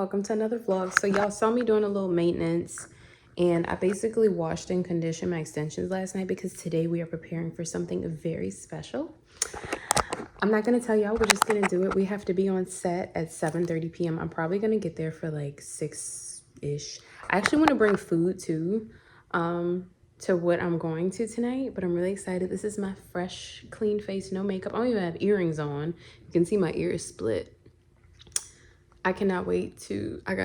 welcome to another vlog. So y'all saw me doing a little maintenance, and I basically washed and conditioned my extensions last night because today we are preparing for something very special. I'm not going to tell y'all, we're just going to do it. We have to be on set at 7:30 p.m. I'm probably going to get there for like 6-ish. I actually want to bring food too to what I'm going to tonight, but I'm really excited. This is my fresh, clean face, no makeup. I don't even have earrings on. You can see my ears split. I cannot wait to, I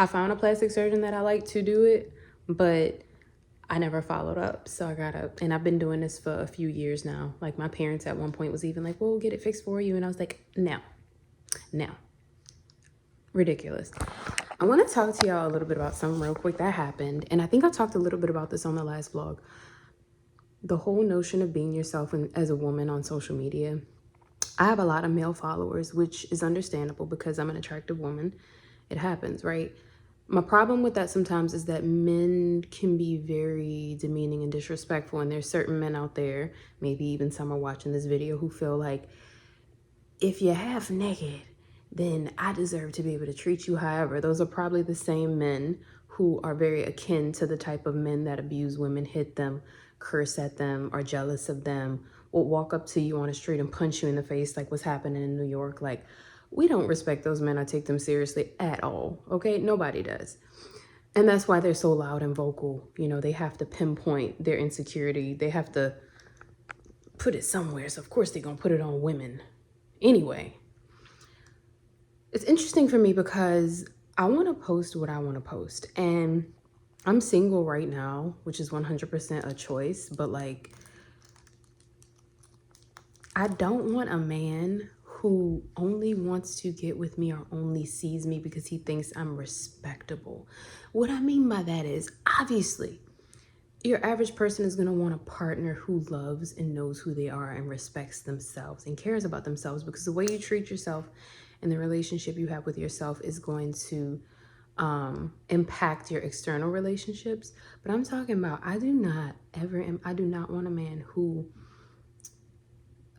found a plastic surgeon that I like to do it, but I never followed up. So and I've been doing this for a few years now. Like my parents at one point was even like, well, we'll get it fixed for you. And I was like, no. Ridiculous. I want to talk to y'all a little bit about something real quick that happened. And I think I talked a little bit about this on the last vlog. The whole notion of being yourself as a woman on social media. I have a lot of male followers, which is understandable because I'm an attractive woman. It happens, right? My problem with that sometimes is that men can be very demeaning and disrespectful. And there's certain men out there, maybe even some are watching this video, who feel like if you're half naked, then I deserve to be able to treat you however. Those are probably the same men who are very akin to the type of men that abuse women, hit them, curse at them, are jealous of them, will walk up to you on the street and punch you in the face like what's happening in New York. Like, we don't respect those men or take them seriously at all, okay? Nobody does. And that's why they're so loud and vocal. You know, they have to pinpoint their insecurity. They have to put it somewhere. So, of course, they're going to put it on women. Anyway, it's interesting for me because I want to post what I want to post. And I'm single right now, which is 100% a choice. But, like, I don't want a man who only wants to get with me or only sees me because he thinks I'm respectable. What I mean by that is, obviously, your average person is going to want a partner who loves and knows who they are and respects themselves and cares about themselves, because the way you treat yourself and the relationship you have with yourself is going to impact your external relationships. But I'm talking about, I do not want a man who,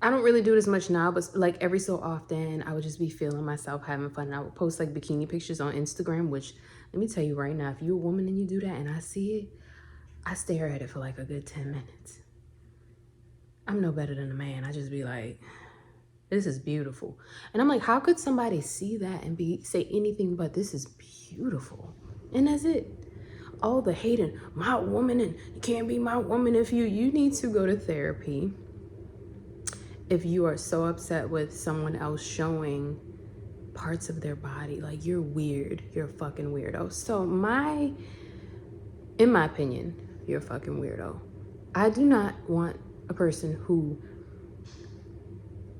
I don't really do it as much now, but like every so often I would just be feeling myself, having fun. And I would post like bikini pictures on Instagram, which, let me tell you right now, if you're a woman and you do that and I see it, I stare at it for like a good 10 minutes. I'm no better than a man. I just be like, this is beautiful. And I'm like, how could somebody see that and say anything but this is beautiful? And that's it. All the hating, my woman, and you can't be my woman if you need to go to therapy. If you are so upset with someone else showing parts of their body, like, you're weird, you're a fucking weirdo. So in my opinion, you're a fucking weirdo. I do not want a person who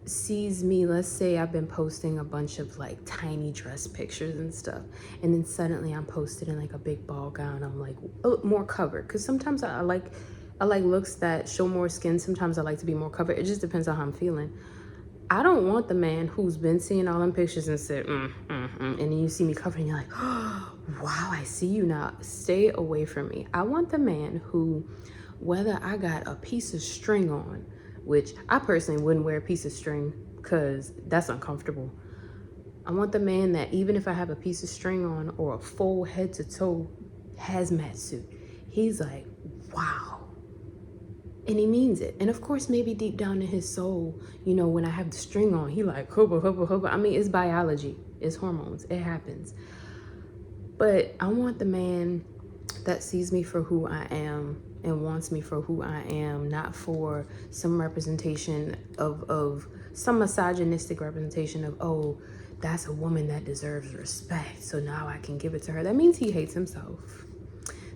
sees me, let's say I've been posting a bunch of like tiny dress pictures and stuff, and then suddenly I'm posted in like a big ball gown. I'm like, oh, more covered, because sometimes I like looks that show more skin. Sometimes I like to be more covered. It just depends on how I'm feeling. I don't want the man who's been seeing all them pictures and said, and then you see me covered and you're like, oh, wow, I see you now. Stay away from me. I want the man who, whether I got a piece of string on, which I personally wouldn't wear a piece of string because that's uncomfortable. I want the man that even if I have a piece of string on or a full head to toe hazmat suit, he's like, wow. And he means it. And of course, maybe deep down in his soul, you know, when I have the string on, he like, hubba, hubba, hubba. I mean, it's biology. It's hormones. It happens. But I want the man that sees me for who I am and wants me for who I am, not for some representation of some misogynistic representation of, oh, that's a woman that deserves respect, so now I can give it to her. That means he hates himself.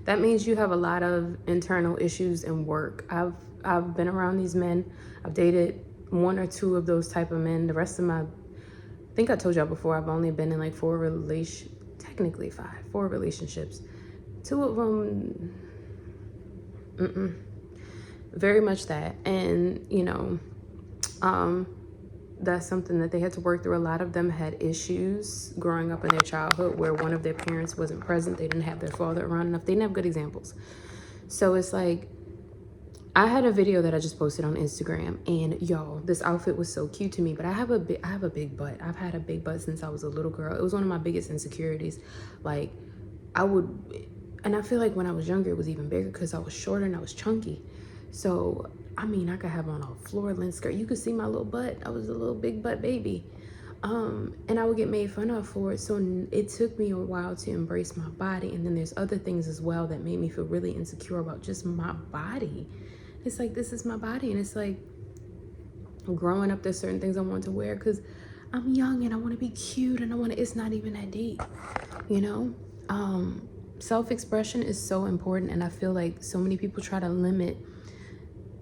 That means you have a lot of internal issues and work. I've been around these men. I've dated 1 or 2 of those type of men. The rest of I think I told y'all before, I've only been in like 4 relationships. 2 of them, very much that. And, you know, that's something that they had to work through. A lot of them had issues growing up in their childhood where one of their parents wasn't present. They didn't have their father around enough. They didn't have good examples. So it's like, I had a video that I just posted on Instagram, and y'all, this outfit was so cute to me. But I have a big butt. I've had a big butt since I was a little girl. It was one of my biggest insecurities. Like, I would, and I feel like when I was younger, it was even bigger because I was shorter and I was chunky. So I mean, I could have on a floor length skirt. You could see my little butt. I was a little big butt baby. And I would get made fun of for it. So it took me a while to embrace my body. And then there's other things as well that made me feel really insecure about just my body. It's like, this is my body. And it's like, growing up, there's certain things I want to wear because I'm young and I want to be cute and it's not even that deep, you know? Self-expression is so important. And I feel like so many people try to limit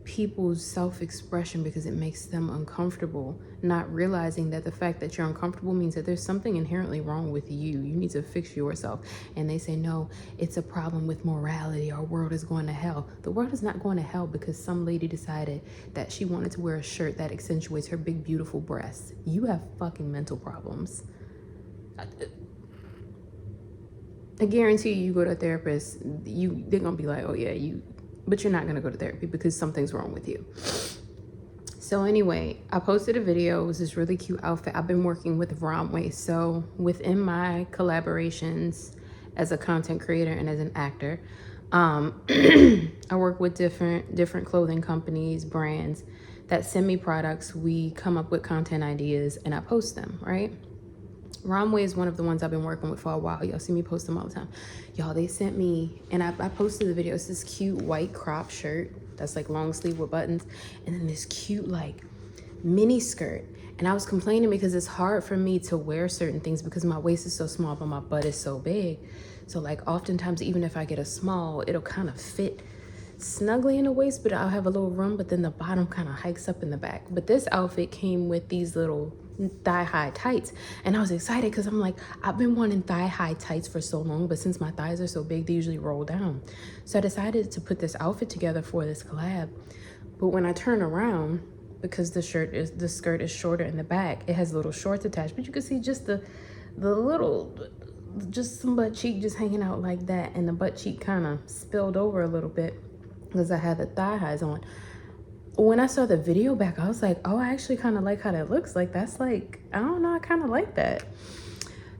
people's self-expression because it makes them uncomfortable, not realizing that the fact that you're uncomfortable means that there's something inherently wrong with you. You need to fix yourself. And they say, no, it's a problem with morality. Our world is going to hell. The world is not going to hell because some lady decided that she wanted to wear a shirt that accentuates her big, beautiful breasts. You have fucking mental problems. I guarantee you go to a therapist, they're gonna be like, oh yeah, but you're not gonna go to therapy because something's wrong with you. So anyway, I posted a video. It was this really cute outfit. I've been working with Romway. So within my collaborations as a content creator and as an actor, I work with different clothing companies, brands that send me products. We come up with content ideas and I post them, right? Romway is one of the ones I've been working with for a while. Y'all see me post them all the time. Y'all, they sent me, and I posted the video. It's this cute white crop shirt that's like long sleeve with buttons, and then this cute like mini skirt. And I was complaining because it's hard for me to wear certain things because my waist is so small, but my butt is so big. So like oftentimes, even if I get a small, it'll kind of fit snugly in the waist, but I'll have a little room, but then the bottom kind of hikes up in the back. But this outfit came with these little thigh-high tights, and I was excited because I'm like, I've been wanting thigh-high tights for so long, but since my thighs are so big, they usually roll down. So I decided to put this outfit together for this collab. But when I turn around, because the skirt is shorter in the back, it has little shorts attached, but you can see just the little, just some butt cheek just hanging out like that, and the butt cheek kind of spilled over a little bit because I had the thigh highs on. When I saw the video back, I was like, oh, I actually kind of like how that looks. Like, that's like, I don't know, I kind of like that.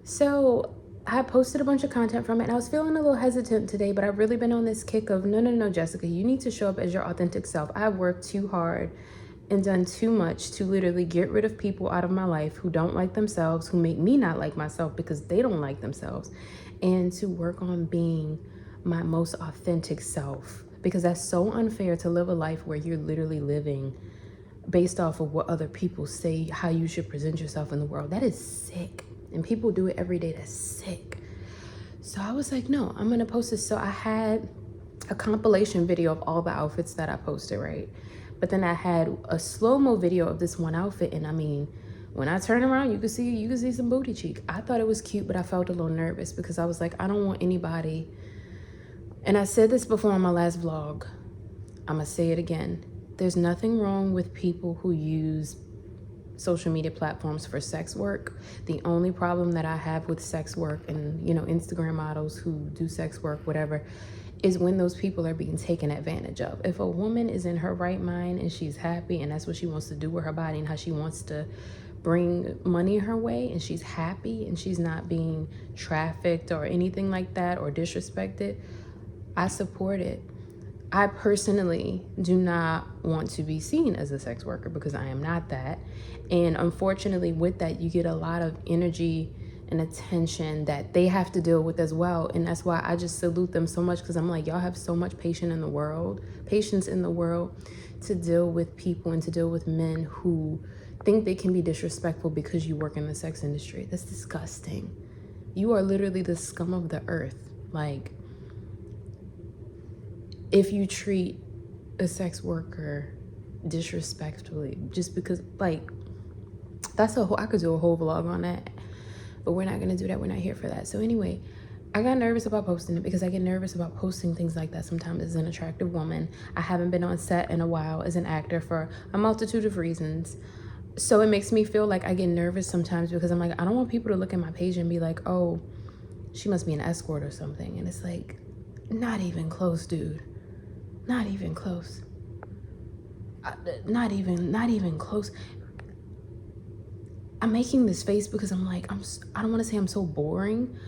So I posted a bunch of content from it, and I was feeling a little hesitant today, but I've really been on this kick of, no, Jessica, you need to show up as your authentic self. I've worked too hard and done too much to literally get rid of people out of my life who don't like themselves, who make me not like myself because they don't like themselves, and to work on being my most authentic self. Because that's so unfair to live a life where you're literally living based off of what other people say, how you should present yourself in the world. That is sick. And people do it every day. That's sick. So I was like, no, I'm going to post this. So I had a compilation video of all the outfits that I posted, right? But then I had a slow-mo video of this one outfit. And I mean, when I turn around, you can see some booty cheek. I thought it was cute, but I felt a little nervous because I was like, I don't want anybody. And I said this before on my last vlog. I'm going to say it again. There's nothing wrong with people who use social media platforms for sex work. The only problem that I have with sex work and, Instagram models who do sex work, whatever, is when those people are being taken advantage of. If a woman is in her right mind and she's happy and that's what she wants to do with her body and how she wants to bring money her way, and she's happy and she's not being trafficked or anything like that or disrespected, I support it. I personally do not want to be seen as a sex worker because I am not that. And unfortunately with that, you get a lot of energy and attention that they have to deal with as well. And that's why I just salute them so much, because I'm like, y'all have so much patience in the world to deal with people and to deal with men who think they can be disrespectful because you work in the sex industry. That's disgusting. You are literally the scum of the earth. Like, if you treat a sex worker disrespectfully just because, like, I could do a whole vlog on that, but we're not going to do that. We're not here for that. So anyway, I got nervous about posting it because I get nervous about posting things like that sometimes as an attractive woman. I haven't been on set in a while as an actor for a multitude of reasons. So it makes me feel like I get nervous sometimes because I'm like, I don't want people to look at my page and be like, oh, she must be an escort or something. And it's like, not even close, dude. Not even close. Not even close. I'm making this face because I'm like, I don't want to say I'm so boring,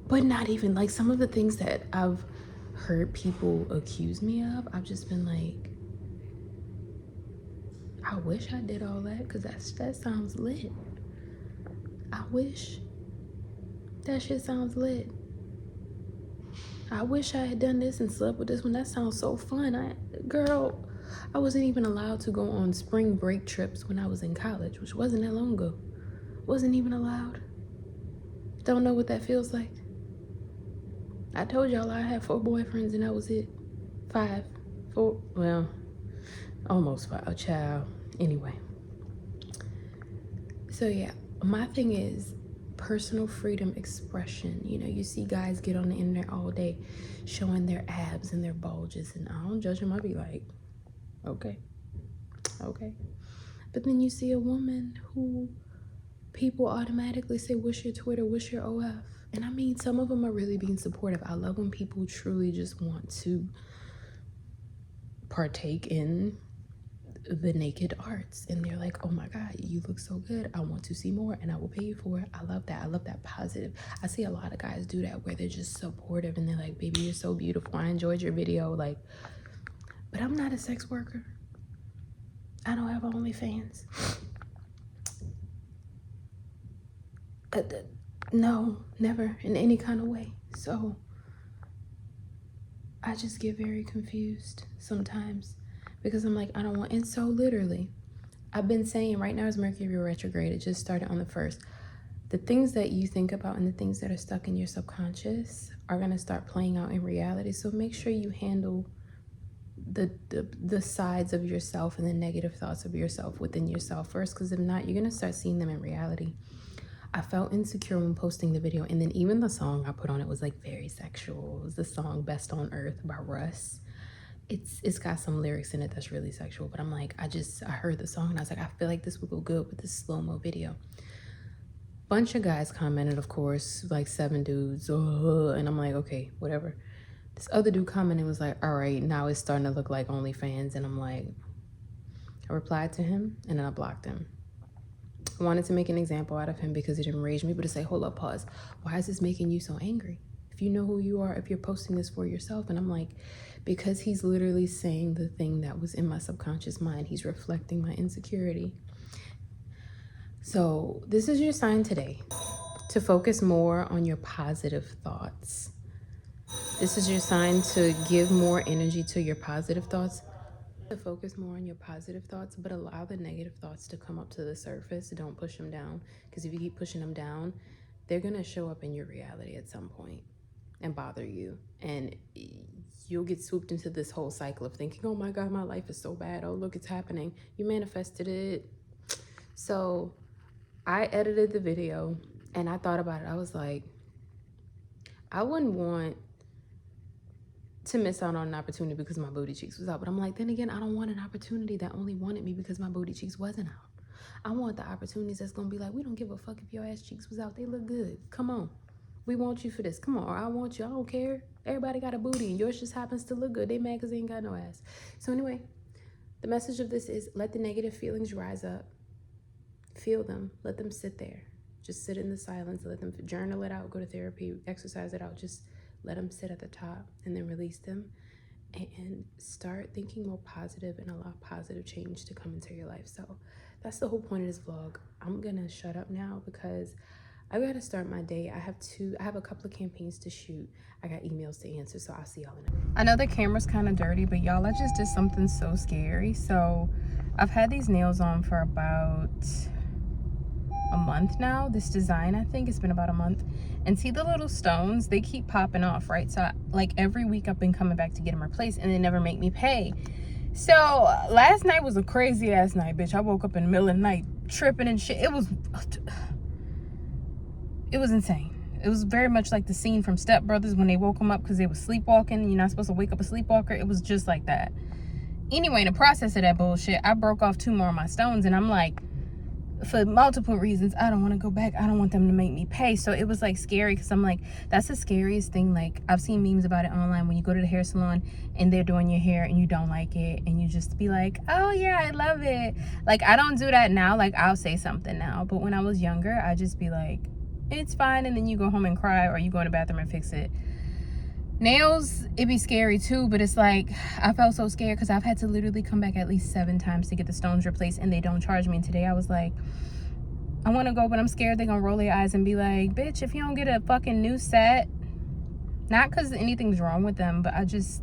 but not even. Like, some of the things that I've heard people accuse me of, I've just been like, I wish I did all that, because that sounds lit. I wish. That shit sounds lit. I wish I had done this and slept with this one. That sounds so fun. Girl, I wasn't even allowed to go on spring break trips when I was in college, which wasn't that long ago. Wasn't even allowed. Don't know what that feels like. I told y'all I had 4 boyfriends and that was it. 5, 4, well, almost 5, child. Anyway. So yeah, my thing is personal freedom expression. You know, you see guys get on the internet all day showing their abs and their bulges, and I don't judge them. I be like, okay. But then you see a woman who people automatically say, what's your Twitter, what's your OF? And I mean, some of them are really being supportive. I love when people truly just want to partake in the naked arts, and they're like, oh my God, you look so good, I want to see more, and I will pay you for it. I love that positive. I see a lot of guys do that where they're just supportive and they're like, baby, you're so beautiful, I enjoyed your video, like, but I'm not a sex worker. I don't have OnlyFans. No, never in any kind of way. So I just get very confused sometimes, because I'm like, I don't want, and so literally, I've been saying right now is Mercury retrograde. It just started on the 1st. The things that you think about and the things that are stuck in your subconscious are going to start playing out in reality. So make sure you handle the sides of yourself and the negative thoughts of yourself within yourself first, because if not, you're going to start seeing them in reality. I felt insecure when posting the video, and then even the song I put on it was like very sexual. It was the song Best on Earth by Russ. It's got some lyrics in it that's really sexual, but I'm like, I heard the song and I was like, I feel like this would go good with this slow-mo video. Bunch of guys commented, of course, like 7 dudes, and I'm like, okay, whatever. This other dude commented was like, all right, now it's starting to look like OnlyFans, and I'm like, I replied to him and then I blocked him. I wanted to make an example out of him because it enraged me, but to say, hold up, pause. Why is this making you so angry? If you know who you are, if you're posting this for yourself. And I'm like, because he's literally saying the thing that was in my subconscious mind. He's reflecting my insecurity. So this is your sign today to focus more on your positive thoughts. This is your sign to give more energy to your positive thoughts. To focus more on your positive thoughts, but allow the negative thoughts to come up to the surface. Don't push them down, because if you keep pushing them down, they're going to show up in your reality at some point and bother you, and you'll get swooped into this whole cycle of thinking, oh my God, my life is so bad, oh look, it's happening. You manifested it. So I edited the video and I thought about it. I was like, I wouldn't want to miss out on an opportunity because my booty cheeks was out. But I'm like, then again, I don't want an opportunity that only wanted me because my booty cheeks wasn't out. I want the opportunities that's gonna be like, we don't give a fuck if your ass cheeks was out. They look good. Come on. We want you for this. Come on. Or I want you. I don't care. Everybody got a booty and yours just happens to look good. They mad because they ain't got no ass. So anyway, the message of this is, let the negative feelings rise up. Feel them. Let them sit there. Just sit in the silence. Let them journal it out. Go to therapy. Exercise it out. Just let them sit at the top and then release them, and start thinking more positive and allow positive change to come into your life. So that's the whole point of this vlog. I'm gonna shut up now because I gotta start my day. I have a couple of campaigns to shoot. I got emails to answer, so I'll see y'all in a minute. I know the camera's kind of dirty, but y'all, I just did something so scary. So I've had these nails on for about a month now. This design, I think it's been about a month. And see the little stones, they keep popping off, right? So like every week I've been coming back to get them replaced, and they never make me pay. So last night was a crazy ass night, bitch. I woke up in the middle of the night tripping and shit. It was insane. It was very much like the scene from Step Brothers when they woke them up because they were sleepwalking. You're not supposed to wake up a sleepwalker. It was just like that. Anyway, in the process of that bullshit, I broke off 2 more of my stones, and I'm like, for multiple reasons. I don't want to go back. I don't want them to make me pay. So it was like scary, because I'm like, that's the scariest thing. Like, I've seen memes about it online, when you go to the hair salon and they're doing your hair and you don't like it, and you just be like, oh yeah, I love it. Like, I don't do that now. Like, I'll say something now, but when I was younger, I'd just be like, it's fine, and then you go home and cry, or you go in the bathroom and fix it. Nails, it'd be scary too, but it's like, I felt so scared because I've had to literally come back at least 7 times to get the stones replaced, and they don't charge me. And today I was like, I want to go, but I'm scared they're gonna roll their eyes and be like, bitch, if you don't get a fucking new set, not because anything's wrong with them, but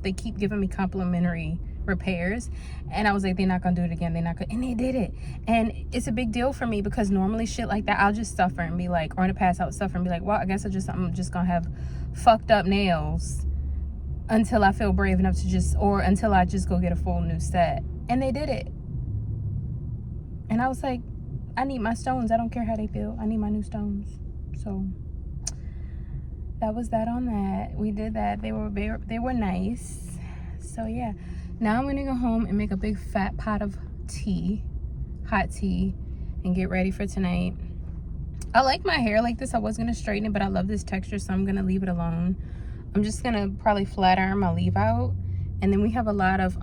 they keep giving me complimentary repairs, and I was like, they're not gonna do it again, they're not gonna, and they did it. And it's a big deal for me, because normally shit like that, I'll just suffer and be like, or in the past I would suffer and be like, well, I guess I'm just gonna have fucked up nails until I feel brave enough to or until I just go get a full new set. And they did it, and I was like, I need my stones. I don't care how they feel. I need my new stones. So that was that on that. We did that. They were nice. So yeah, now I'm gonna go home and make a big fat pot of tea, hot tea, and get ready for tonight. I like my hair like this. I was gonna straighten it, but I love this texture, so I'm gonna leave it alone. I'm just gonna probably flat iron my leave out, and then we have a lot of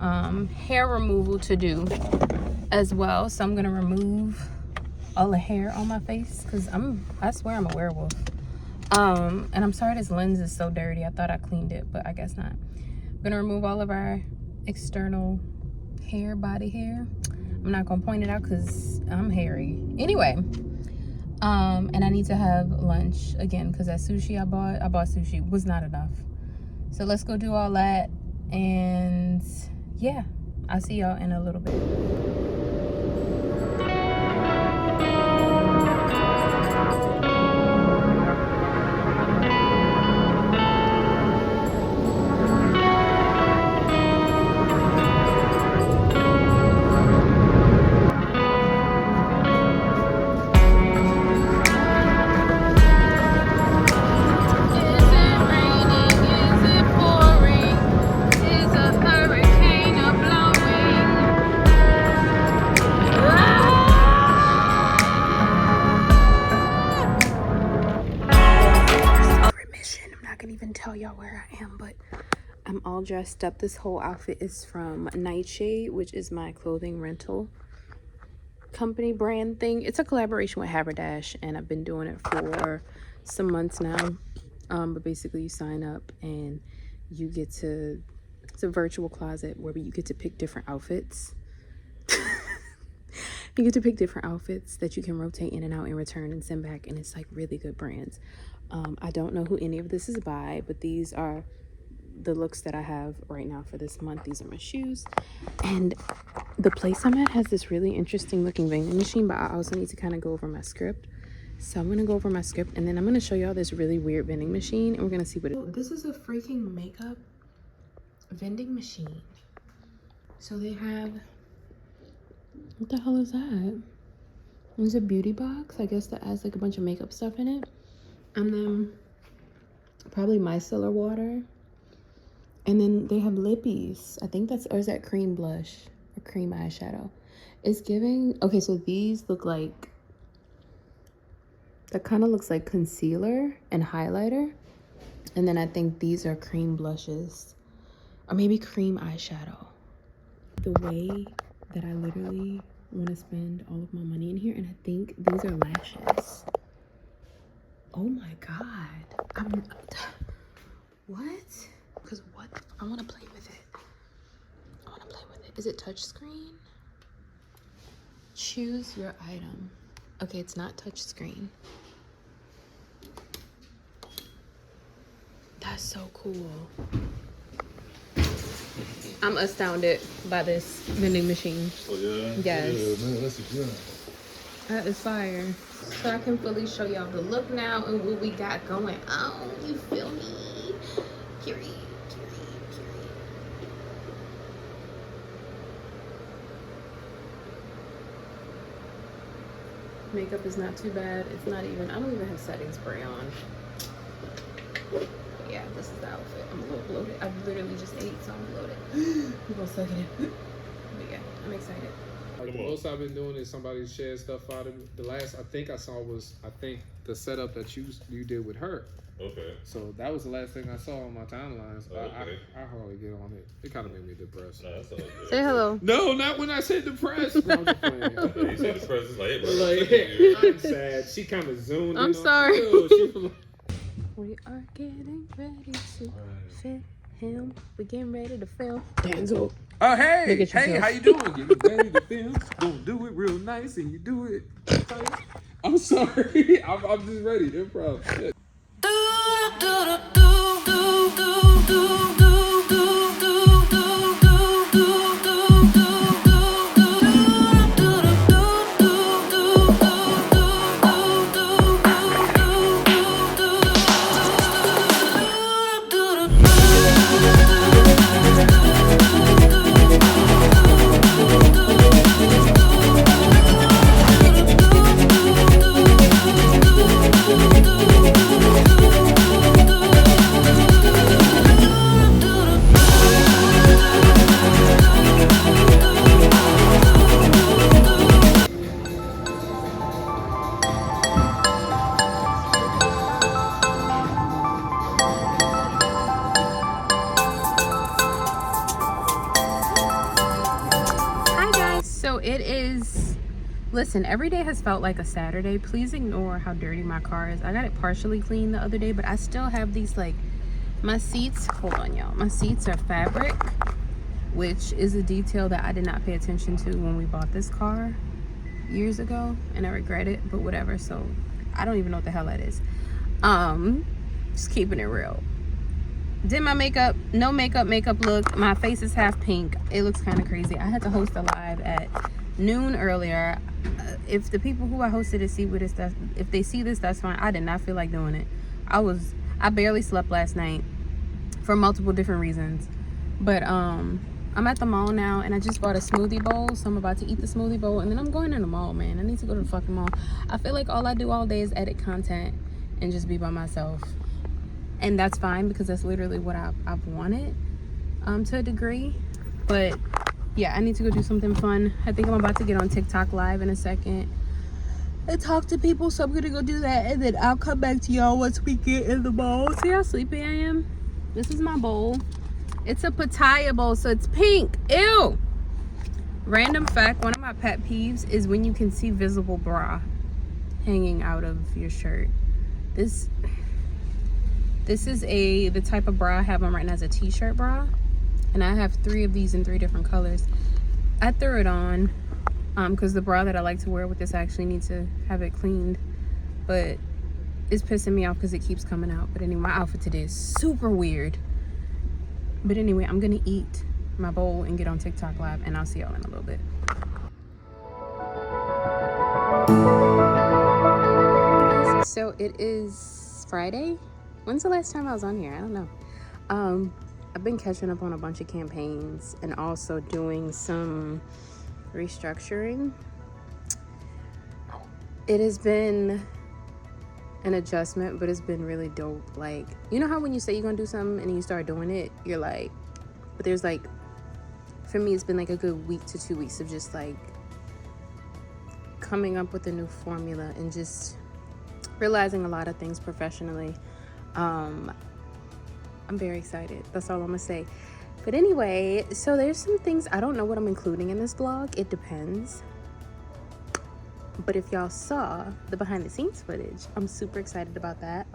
hair removal to do as well. So I'm gonna remove all the hair on my face, because I swear I'm a werewolf. And I'm sorry this lens is so dirty. I thought I cleaned it, but I guess not. I'm gonna remove all of our external hair, body hair. I'm not gonna point it out because I'm hairy. Anyway, and I need to have lunch again, because that sushi I bought sushi, was not enough. So let's go do all that, and yeah, I'll see y'all in a little bit. Tell y'all where I am, but I'm all dressed up. This whole outfit is from Nightshade, which is my clothing rental company brand thing. It's a collaboration with Haberdash, and I've been doing it for some months now. But basically you sign up and you get to, it's a virtual closet where you get to pick different outfits. You get to pick different outfits that you can rotate in and out and return and send back, and it's like really good brands. I don't know who any of this is by, but these are the looks that I have right now for this month. These are my shoes, and the place I'm at has this really interesting looking vending machine, but I also need to kind of go over my script. So I'm gonna go over my script, and then I'm gonna show y'all this really weird vending machine, and we're gonna see what it is. This is a freaking makeup vending machine. So they have, what the hell is that? There's a beauty box, I guess, that has like a bunch of makeup stuff in it. And then probably micellar water. And then they have lippies. I think that's, or is that cream blush or cream eyeshadow? It's giving, okay, so these look like, that kind of looks like concealer and highlighter. And then I think these are cream blushes, or maybe cream eyeshadow. The way that I literally want to spend all of my money in here, and I think these are lashes. Oh my god, what? Because what? I want to play with it. Is it touchscreen? Choose your item. Okay, it's not touchscreen. That's so cool. I'm astounded by this vending machine. Oh yeah? Yes. Yeah, man, that's a good. That is fire. So I can fully show y'all the look now and what we got going on. You feel me? Period. Makeup is not too bad. It's not even, I don't even have setting spray on. But yeah, this is the outfit. I'm a little bloated. I literally just ate, so I'm bloated. I'm gonna suck it in. But yeah, I'm excited. Like the most I've been doing is somebody shared stuff out of me. The last I think I saw was the setup that you did with her. Okay. So that was the last thing I saw on my timelines. Okay. I hardly get on it. It kind of made me depressed. No, that's all good. Say hello. No, not when I said depressed. No, I'm just playing. You said depressed. It's like, hey, I'm sad. She kind of zoomed in. I'm sorry. We are getting ready to film. We're getting ready to film. Denzel. Oh, hey, how you doing? Getting ready to film. Gonna do it real nice, and you do it. I'm sorry. I'm just ready. Improv. Shit. Listen, every day has felt like a Saturday. Please ignore how dirty my car is. I got it partially cleaned the other day, but I still have these, like, my seats, hold on y'all, my seats are fabric, which is a detail that I did not pay attention to when we bought this car years ago, and I regret it, but whatever. So I don't even know what the hell that is. Just keeping it real. Did my makeup, no makeup look. My face is half pink. It looks kind of crazy. I had to host a live at noon earlier. If the people who I hosted to see this, if they see this, that's fine. I did not feel like doing it. I barely slept last night for multiple different reasons. But I'm at the mall now, and I just bought a smoothie bowl, so I'm about to eat the smoothie bowl, and then I'm going to the mall, man. I need to go to the fucking mall. I feel like all I do all day is edit content and just be by myself, and that's fine because that's literally what I've wanted to a degree. But yeah, I need to go do something fun. I think I'm about to get on TikTok live in a second and talk to people, so I'm gonna go do that, and then I'll come back to y'all once we get in the bowl. See how sleepy I am? This is my bowl. It's a papaya bowl, so it's pink. Ew. Random fact, one of my pet peeves is when you can see visible bra hanging out of your shirt. This is the type of bra I have on right now is a t-shirt bra, and I have 3 of these in 3 different colors. I threw it on because the bra that I like to wear with this, I actually need to have it cleaned, but it's pissing me off because it keeps coming out. But anyway, my outfit today is super weird. But anyway, I'm gonna eat my bowl and get on TikTok live, and I'll see y'all in a little bit. So it is Friday. When's the last time I was on here? I don't know. I've been catching up on a bunch of campaigns and also doing some restructuring. It has been an adjustment, but it's been really dope. Like, you know how when you say you're gonna do something and then you start doing it, you're like, but there's like, for me, it's been like a good week to 2 weeks of just like coming up with a new formula and just realizing a lot of things professionally. I'm very excited. That's all I'm gonna say. But anyway, so there's some things, I don't know what I'm including in this vlog. It depends. But if y'all saw the behind the scenes footage, I'm super excited about that.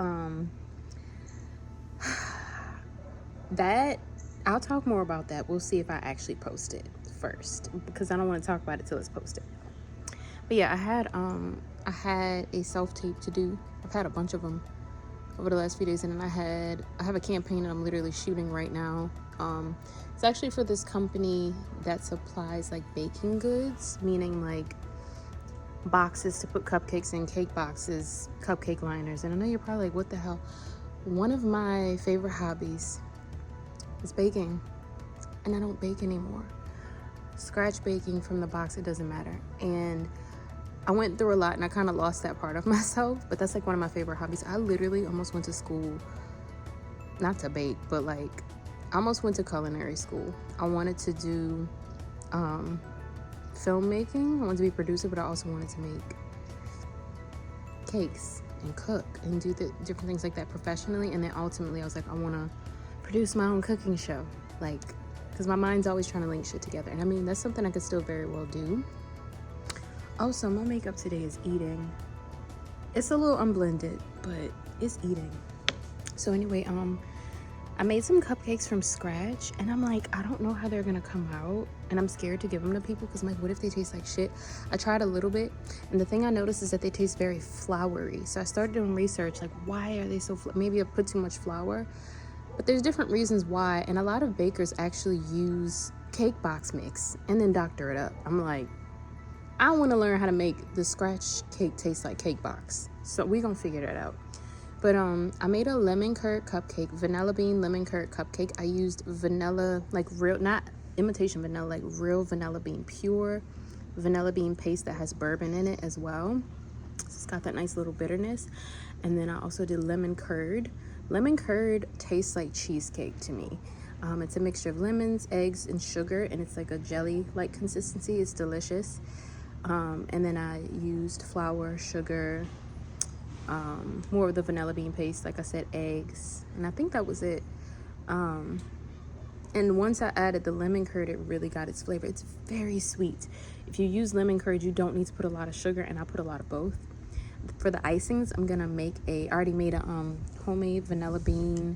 I'll talk more about that. We'll see if I actually post it first, because I don't want to talk about it till it's posted. But yeah, I had a self-tape to do. I've had a bunch of them over the last few days, and then I have a campaign that I'm literally shooting right now. It's actually for this company that supplies like baking goods, meaning like boxes to put cupcakes in, cake boxes, cupcake liners. And I know you're probably like, what the hell? One of my favorite hobbies is baking, and I don't bake anymore. Scratch baking from the box, it doesn't matter. And I went through a lot, and I kind of lost that part of myself, but that's like one of my favorite hobbies. I literally almost went to school, not to bake, but like I almost went to culinary school. I wanted to do filmmaking. I wanted to be a producer, but I also wanted to make cakes and cook and do the different things like that professionally. And then ultimately I was like, I want to produce my own cooking show, like, because my mind's always trying to link shit together. And I mean, that's something I could still very well do. Also, my makeup today is eating. It's a little unblended, but it's eating. So anyway, I made some cupcakes from scratch, and I'm like, I don't know how they're gonna come out, and I'm scared to give them to people because I'm like, what if they taste like shit? I tried a little bit, and the thing I noticed is that they taste very floury. So I started doing research, like, why are they so maybe I put too much flour, but there's different reasons why. And a lot of bakers actually use cake box mix and then doctor it up. I'm like, I want to learn how to make the scratch cake taste like cake box, so we gonna figure that out. But I made a lemon curd cupcake, vanilla bean lemon curd cupcake. I used vanilla, like real, not imitation vanilla, like real vanilla bean, pure vanilla bean paste that has bourbon in it as well. So it's got that nice little bitterness. And then I also did lemon curd. Lemon curd tastes like cheesecake to me. It's a mixture of lemons, eggs, and sugar, and it's like a jelly-like consistency. It's delicious. And then I used flour, sugar, more of the vanilla bean paste, like I said, eggs, and I think that was it. And once I added the lemon curd, it really got its flavor. It's very sweet. If you use lemon curd, you don't need to put a lot of sugar, and I put a lot of both. For the icings, I'm gonna make I already made a homemade vanilla bean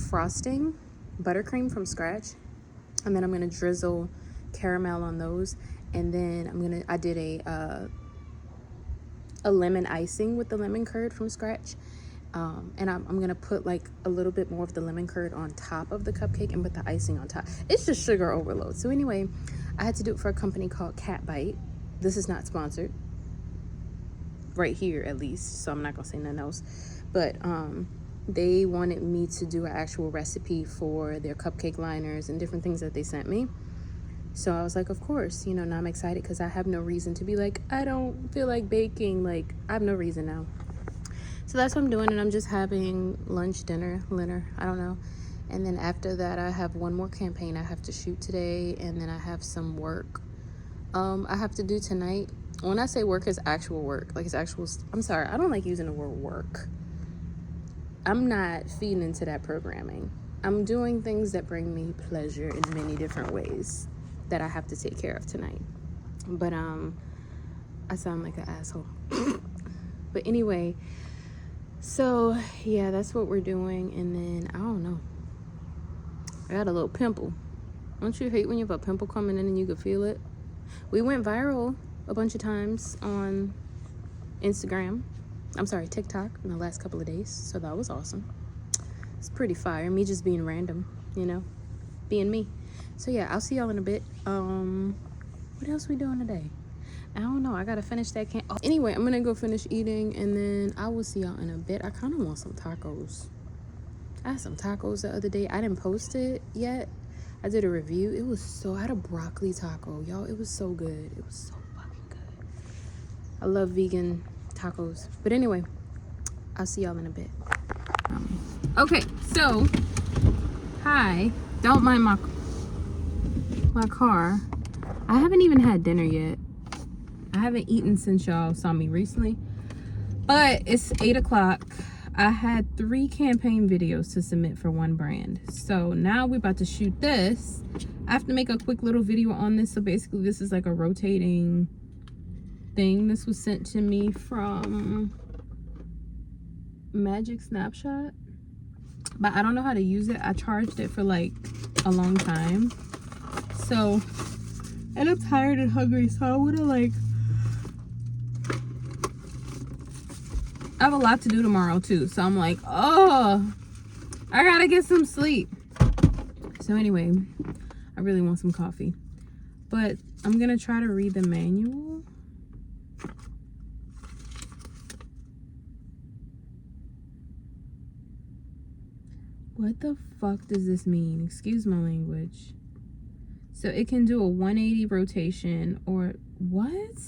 frosting buttercream from scratch, and then I'm gonna drizzle caramel on those, and then I did a lemon icing with the lemon curd from scratch, and I'm gonna put like a little bit more of the lemon curd on top of the cupcake and put the icing on top. It's just sugar overload. So anyway, I had to do it for a company called Cat Bite. This is not sponsored right here, at least, so I'm not gonna say nothing else, but they wanted me to do an actual recipe for their cupcake liners and different things that they sent me. So I was like, of course, now I'm excited because I have no reason to be like, I don't feel like baking. Like, I have no reason now. So that's what I'm doing, and I'm just having lunch, dinner, I don't know. And then after that, I have one more campaign I have to shoot today, and then I have some work I have to do tonight. When I say work, it's actual work. Like, it's actual, I'm sorry, I don't like using the word work. I'm not feeding into that programming. I'm doing things that bring me pleasure in many different ways that I have to take care of tonight. But I sound like an asshole. But anyway, so yeah, that's what we're doing. And then I don't know, I got a little pimple. Don't you hate when you have a pimple coming in and you can feel it? We went viral a bunch of times on TikTok in the last couple of days, so that was awesome. It's pretty fire, me just being random, being me. So yeah, I'll see y'all in a bit. What else we doing today? I don't know. I gotta finish that anyway, I'm gonna go finish eating, and then I will see y'all in a bit. I kind of want some tacos. I had some tacos the other day. I didn't post it yet. I did a review. I had a broccoli taco, y'all. It was so good. It was so fucking good. I love vegan tacos. But anyway, I'll see y'all in a bit. Okay, so hi. Don't mind my car. I haven't even had dinner yet. I haven't eaten since y'all saw me recently, but it's 8 o'clock. I had 3 campaign videos to submit for one brand, so now we're about to shoot this. I have to make a quick little video on this. So basically this is like a rotating thing. This was sent to me from Magic Snapshot, but I don't know how to use it. I charged it for like a long time, so, and I'm tired and hungry, so I want to I have a lot to do tomorrow too, so I'm like, oh, I gotta get some sleep. So anyway, I really want some coffee, but I'm gonna try to read the manual. What the fuck does this mean? Excuse my language. So it can do a 180 rotation, or what?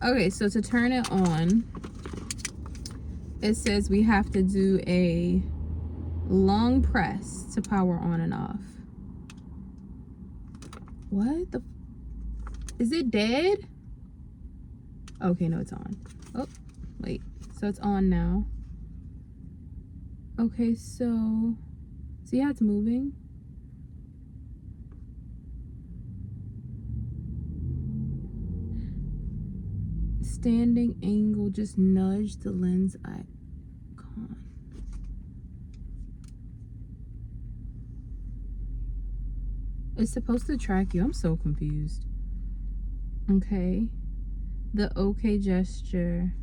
Okay, so to turn it on, it says we have to do a long press to power on and off. What the? Is it dead? Okay, no, it's on. Oh, wait. So it's on now. Okay, so see how it's moving? Standing angle, just nudge the lens icon. It's supposed to track you. I'm so confused. Okay. The okay gesture.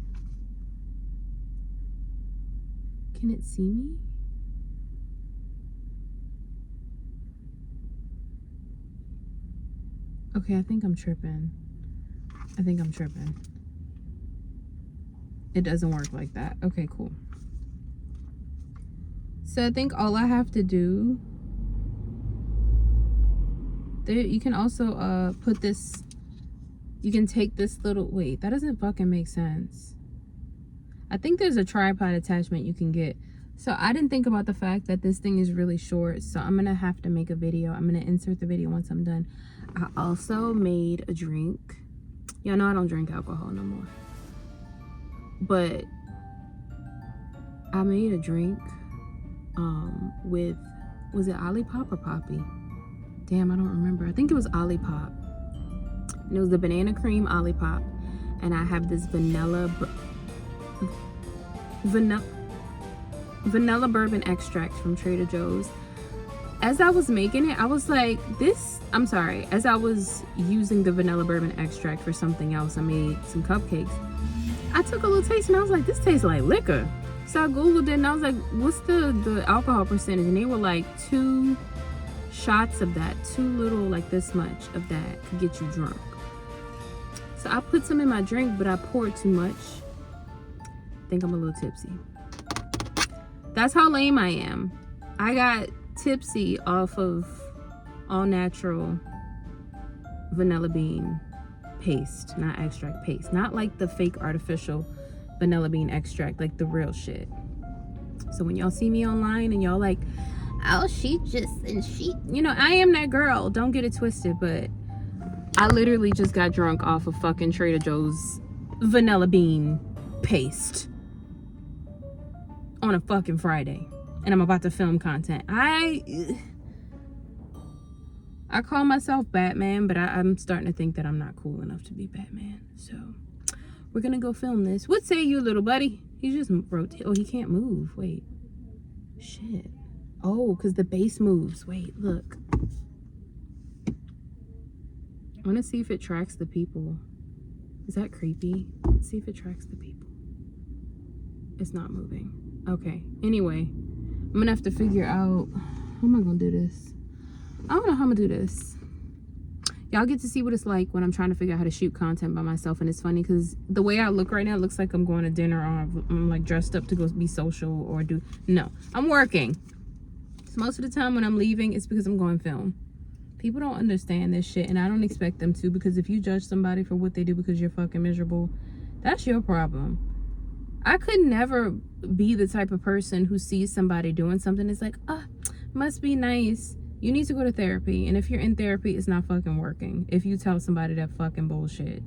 Can it see me? Okay, I think I'm tripping. It doesn't work like that. Okay, cool. So I think all I have to do, there, you can also put this, you can take this little, wait, that doesn't fucking make sense. I think there's a tripod attachment you can get. So I didn't think about the fact that this thing is really short. So I'm gonna have to make a video. I'm gonna insert the video once I'm done. I also made a drink. Y'all know I don't drink alcohol no more. But I made a drink with, was it Olipop or Poppy? Damn, I don't remember. I think it was Olipop. And it was the banana cream Olipop. And I have this vanilla bourbon extract from Trader Joe's. As I was making it, I was like, as I was using the vanilla bourbon extract for something else, I made some cupcakes. I took a little taste and I was like, this tastes like liquor. So I Googled it and I was like, what's the alcohol percentage? And they were like 2 shots of that, 2 little, like this much of that could get you drunk. So I put some in my drink, but I poured too much. I think I'm a little tipsy. That's how lame I am. I got tipsy off of all natural vanilla bean paste, not extract, paste, not like the fake artificial vanilla bean extract, like the real shit. So when y'all see me online and y'all like, oh, she, you know, I am that girl, don't get it twisted, but I literally just got drunk off of fucking Trader Joe's vanilla bean paste on a fucking Friday, and I'm about to film content. I call myself Batman, but I'm starting to think that I'm not cool enough to be Batman. So we're gonna go film this. What say you, little buddy? He just rotate. Oh, he can't move. Wait. Shit. Oh, because the base moves. Wait, look. I want to see if it tracks the people. Is that creepy? Let's see if it tracks the people. It's not moving. Okay. Anyway, I'm gonna have to figure out how am I gonna do this. I don't know how I'm gonna do this. Y'all get to see what it's like when I'm trying to figure out how to shoot content by myself. And it's funny because the way I look right now, it looks like I'm going to dinner or I'm like dressed up to go be social or do. No, I'm working. So most of the time when I'm leaving, it's because I'm going film. People don't understand this shit, and I don't expect them to, because if you judge somebody for what they do because you're fucking miserable, that's your problem. I could never be the type of person who sees somebody doing something, it's like, must be nice. You need to go to therapy, and if you're in therapy, it's not fucking working if you tell somebody that fucking bullshit.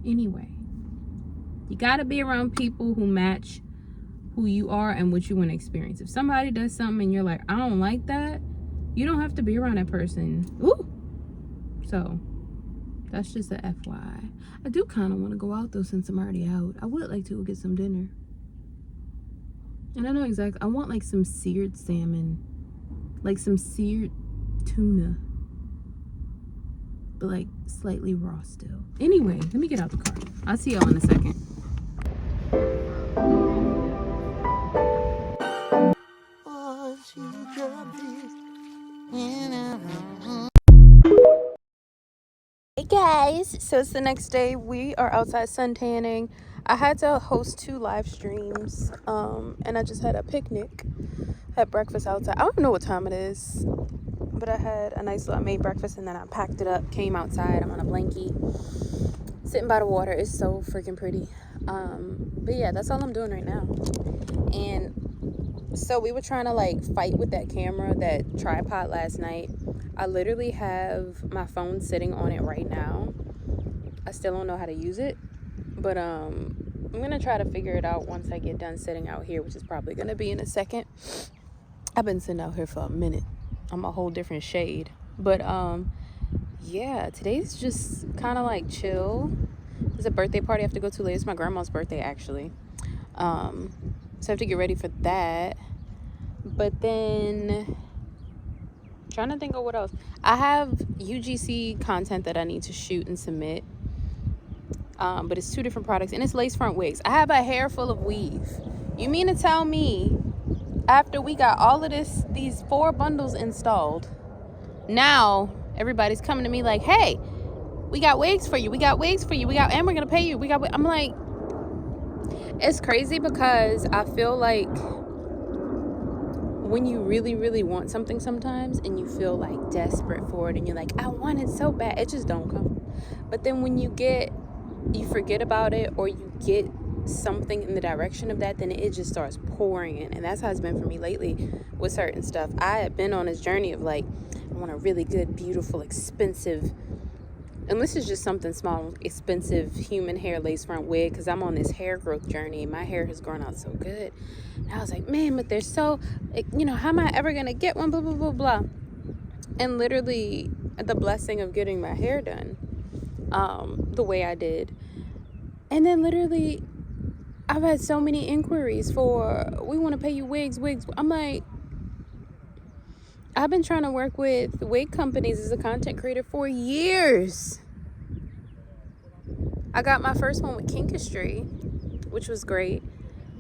Anyway, you gotta be around people who match who you are and what you want to experience. If somebody does something and you're like, I don't like that, you don't have to be around that person. Ooh. So that's just a FYI. I do kind of want to go out though, since I'm already out. I would like to go get some dinner. And I know exactly, I want like some seared salmon, like some seared tuna, but like slightly raw still. Anyway, let me get out the car. I'll see y'all in a second. Hey guys, so it's the next day. We are outside sun tanning. I had to host 2 live streams, and I just had a picnic, had breakfast outside. I don't know what time it is, but I made breakfast and then I packed it up, came outside. I'm on a blankie, sitting by the water. It's so freaking pretty. But yeah, that's all I'm doing right now. And So we were trying to like fight with that camera, that tripod last night. I literally have my phone sitting on it right now. I still don't know how to use it, but I'm gonna try to figure it out once I get done sitting out here, which is probably gonna be in a second. I've been sitting out here for a minute. I'm a whole different shade, but yeah, today's just kind of like chill. There's a birthday party I have to go to later. It's my grandma's birthday actually. So I have to get ready for that. But then, trying to think of what else. I have UGC content that I need to shoot and submit. But it's 2 different products, and it's lace front wigs. I have a hair full of weave. You mean to tell me, after we got all of these 4 bundles installed, now everybody's coming to me like, hey, we got wigs for you. And we're going to pay you. I'm like, it's crazy because I feel like when you really, really want something sometimes and you feel like desperate for it and you're like, I want it so bad, it just don't come. But then when you forget about it, or you get something in the direction of that, then it just starts pouring in. And that's how it's been for me lately with certain stuff. I had been on this journey of like, I want a really good, beautiful, expensive, and this is just something small, expensive human hair lace front wig, because I'm on this hair growth journey and my hair has grown out so good. And I was like, man, but they're so, how am I ever going to get one, blah, blah, blah, blah. And literally the blessing of getting my hair done the way I did. And then literally I've had so many inquiries for, we want to pay you wigs. I'm like, I've been trying to work with wig companies as a content creator for years. I got my first one with Kinkistry, which was great.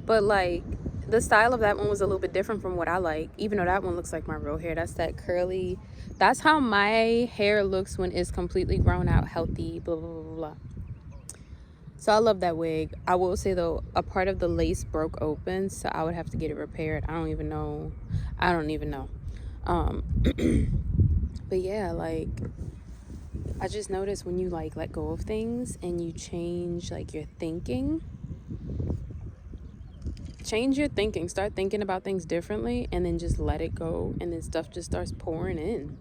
But like, the style of that one was a little bit different from what I like. Even though that one looks like my real hair. That's that curly. That's how my hair looks when it's completely grown out, healthy, blah, blah, blah, blah. So I love that wig. I will say though, a part of the lace broke open, so I would have to get it repaired. I don't even know. But yeah, like, I just noticed when you like let go of things and you change like your thinking, start thinking about things differently, and then just let it go, and then stuff just starts pouring in.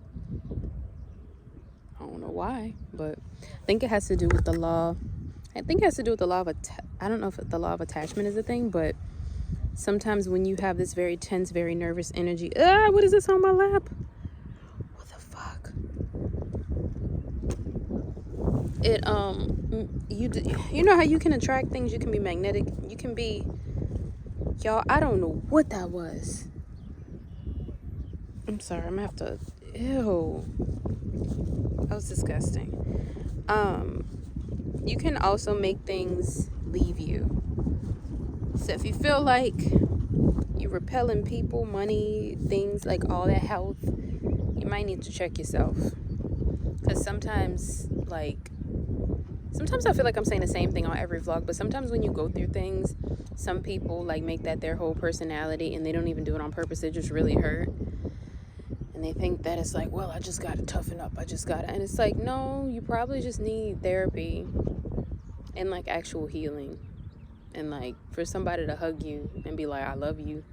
I don't know why, but I think it has to do with the law. I don't know if the law of attachment is a thing, but sometimes when you have this very tense, very nervous energy, what is this on my lap? What the fuck? It, you know how you can attract things, you can be magnetic, you can be, y'all, I don't know what that was. I'm sorry, I'm gonna have to, ew. That was disgusting. You can also make things leave you. So if you feel like you're repelling people, money, things, like all that health, you might need to check yourself. Because sometimes I feel like I'm saying the same thing on every vlog, but sometimes when you go through things, some people like make that their whole personality, and they don't even do it on purpose. They just really hurt. And they think that it's like, well, I just got to toughen up. And it's like, no, you probably just need therapy and like actual healing. And like for somebody to hug you and be like, I love you.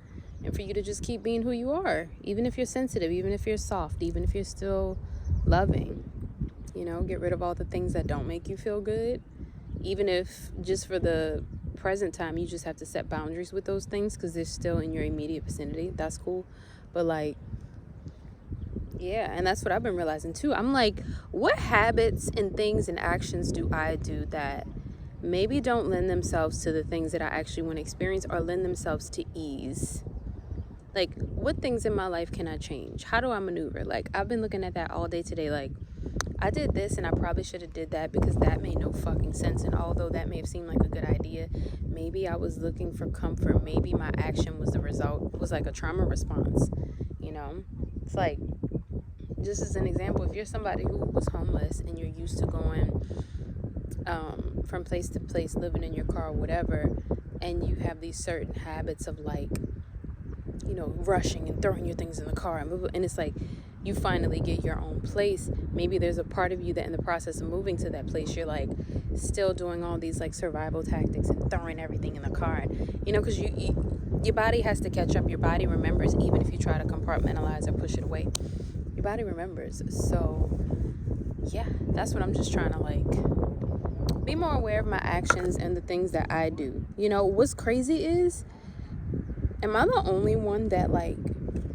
And for you to just keep being who you are. Even if you're sensitive, even if you're soft, even if you're still loving. Get rid of all the things that don't make you feel good. Even if just for the present time, you just have to set boundaries with those things because they're still in your immediate vicinity. That's cool. But like, yeah, and that's what I've been realizing too. I'm like, what habits and things and actions do I do that maybe don't lend themselves to the things that I actually want to experience, or lend themselves to ease? Like, what things in my life can I change? How do I maneuver? Like, I've been looking at that all day today. Like, I did this and I probably should have did that because that made no fucking sense. And although that may have seemed like a good idea, maybe I was looking for comfort. Maybe my action was like a trauma response. It's like, just as an example, if you're somebody who was homeless and you're used to going from place to place, living in your car or whatever, and you have these certain habits of like, rushing and throwing your things in the car and it's like you finally get your own place. Maybe there's a part of you that in the process of moving to that place, you're like still doing all these like survival tactics and throwing everything in the car, because Your body has to catch up. Your body remembers, even if you try to compartmentalize or push it away. Your body remembers. So, yeah, that's what I'm just trying to, like, be more aware of my actions and the things that I do. You know, what's crazy is, am I the only one that, like,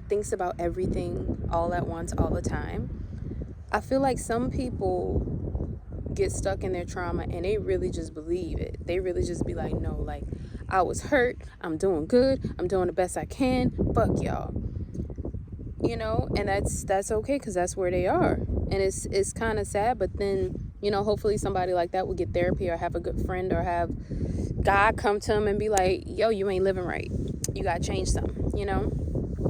thinks about everything all at once, all the time? I feel like some people get stuck in their trauma and they really just believe it. They really just be like, no, like, I was hurt, I'm doing good, I'm doing the best I can, fuck y'all. You know, and that's okay, because that's where they are. And it's kind of sad, but then, you know, hopefully somebody like that will get therapy or have a good friend or have God come to them and be like, yo, you ain't living right. You got to change something, you know?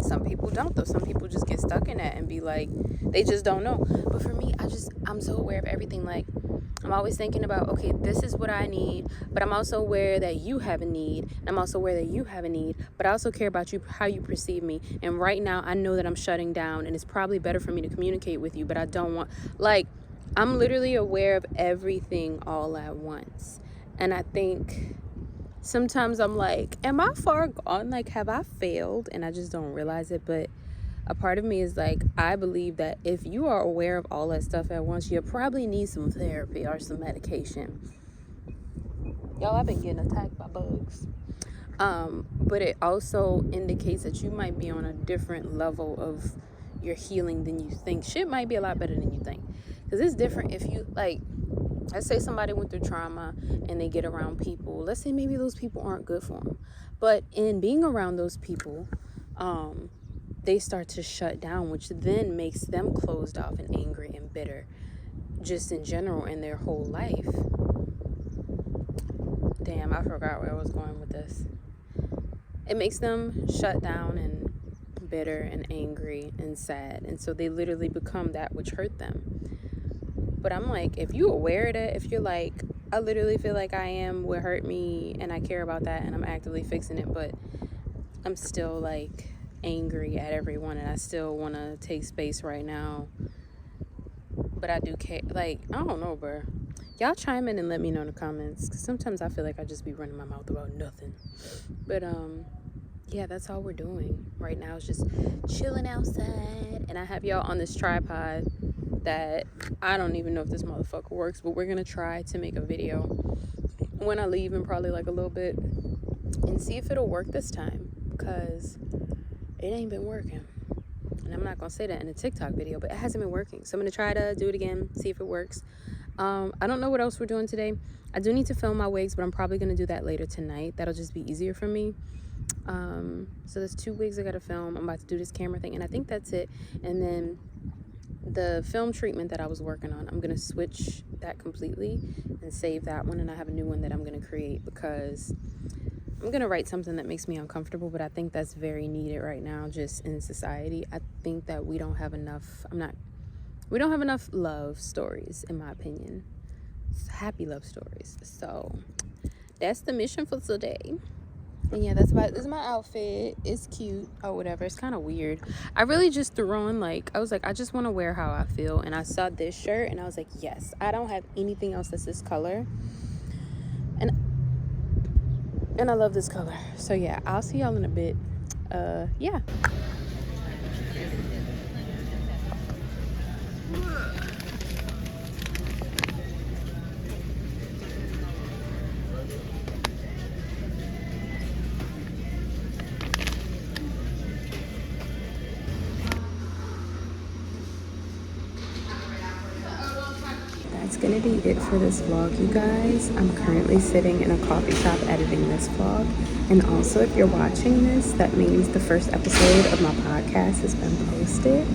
Some people don't, though. Some people just get stuck in that and be like, they just don't know. But for me, I'm so aware of everything. Like, I'm always thinking about, okay, this is what I need, but I'm also aware that you have a need, and I'm also aware that you have a need, but I also care about you, how you perceive me. And right now, I know that I'm shutting down, and it's probably better for me to communicate with you, but I don't want, like, I'm literally aware of everything all at once. And I think sometimes I'm like, am I far gone? Like, have I failed? And I just don't realize it. But a part of me is like, I believe that if you are aware of all that stuff at once, you probably need some therapy or some medication. Y'all, I've been getting attacked by bugs. But it also indicates that you might be on a different level of your healing than you think. Shit might be a lot better than you think. Because it's different if you, like, let's say somebody went through trauma and they get around people. Let's say maybe those people aren't good for them. But in being around those people, they start to shut down, which then makes them closed off and angry and bitter, just in general in their whole life. Damn, I forgot where I was going with this. It makes them shut down and bitter and angry and sad. And so they literally become that which hurt them. But I'm like, if you're aware of that, if you're like, I literally feel like I am what hurt me and I care about that and I'm actively fixing it, but I'm still like angry at everyone and I still want to take space right now, but I do care. Like, I don't know, bro. Y'all chime in and let me know in the comments, because sometimes I feel like I just be running my mouth about nothing. But yeah, that's all we're doing right now, is just chilling outside. And I have y'all on this tripod that I don't even know if this motherfucker works, but we're gonna try to make a video when I leave in probably like a little bit and see if it'll work this time, because it ain't been working. And I'm not gonna say that in a TikTok video, but it hasn't been working. So I'm gonna try to do it again, see if it works. I don't know what else we're doing today. I do need to film my wigs, but I'm probably gonna do that later tonight. That'll just be easier for me. So there's 2 wigs I gotta film. I'm about to do this camera thing, and I think that's it. And then the film treatment that I was working on, I'm gonna switch that completely and save that one, and I have a new one that I'm gonna create, because I'm gonna write something that makes me uncomfortable, but I think that's very needed right now, just in society. I think that we don't have enough love stories, in my opinion. Happy love stories. So that's the mission for today. And yeah, this is my outfit. It's cute or whatever. It's kind of weird. I really just threw on, like, I was like, I just want to wear how I feel. And I saw this shirt and I was like, yes, I don't have anything else that's this color. And I love this color. So yeah, I'll see y'all in a bit. Yeah. That's gonna be it for this vlog, you guys. I'm currently sitting in a coffee shop editing this vlog. And also, if you're watching this, that means the first episode of my podcast has been posted.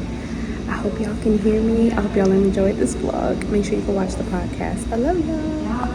I hope y'all can hear me. I hope y'all enjoyed this vlog. Make sure you go watch the podcast. I love y'all.